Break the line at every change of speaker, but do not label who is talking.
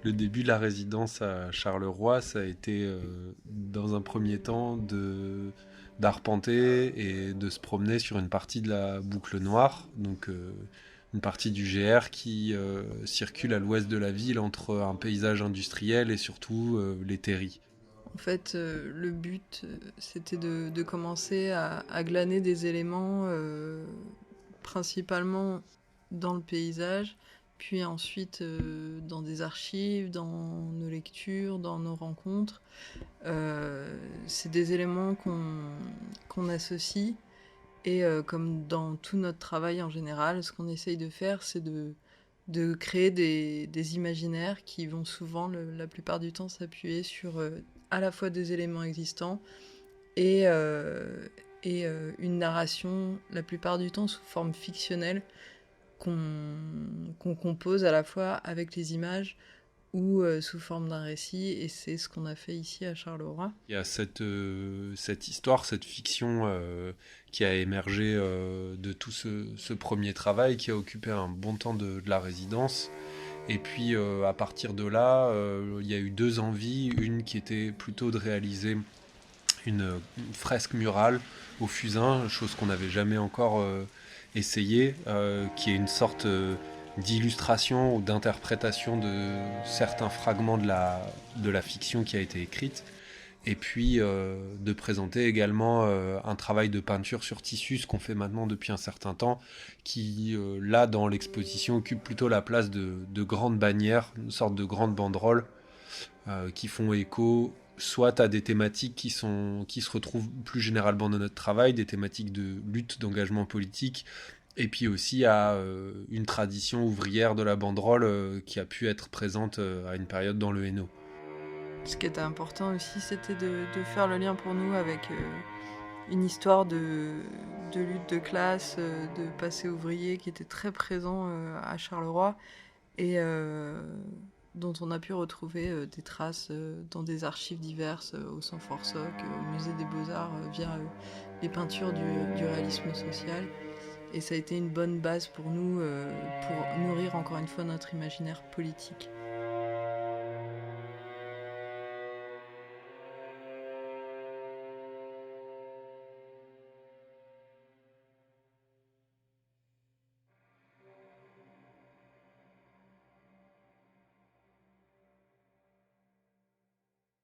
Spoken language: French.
Le début de la résidence à Charleroi, ça a été dans un premier temps d'arpenter et de se promener sur une partie de la boucle noire, donc une partie du GR qui circule à l'ouest de la ville entre un paysage industriel et surtout les terris.
En fait, le but, c'était de commencer à glaner des éléments, principalement dans le paysage, puis ensuite dans des archives, dans nos lectures, dans nos rencontres. C'est des éléments qu'on associe et comme dans tout notre travail en général, ce qu'on essaye de faire, c'est de créer des imaginaires qui vont souvent, la plupart du temps, s'appuyer sur à la fois des éléments existants et, une narration, la plupart du temps sous forme fictionnelle, qu'on compose à la fois avec les images ou sous forme d'un récit, et c'est ce qu'on a fait ici à Charleroi.
Il y a cette histoire, cette fiction qui a émergé de tout ce premier travail qui a occupé un bon temps de la résidence. Et puis à partir de là, il y a eu deux envies. Une qui était plutôt de réaliser une fresque murale au fusain, chose qu'on n'avait jamais encore essayé, qui est une sorte d'illustration ou d'interprétation de certains fragments de la fiction qui a été écrite. Et puis de présenter également un travail de peinture sur tissu, ce qu'on fait maintenant depuis un certain temps, qui là dans l'exposition occupe plutôt la place de grandes bannières, une sorte de grandes banderoles qui font écho soit à des thématiques qui se retrouvent plus généralement dans notre travail, des thématiques de lutte, d'engagement politique, et puis aussi à une tradition ouvrière de la banderole qui a pu être présente à une période dans le Hainaut.
Ce qui était important aussi, c'était de faire le lien pour nous avec une histoire de lutte de classe, de passé ouvrier qui était très présent à Charleroi et dont on a pu retrouver des traces dans des archives diverses, au Centre Forsoc, au Musée des Beaux-Arts, via les peintures du réalisme social. Et ça a été une bonne base pour nous, pour nourrir encore une fois notre imaginaire politique.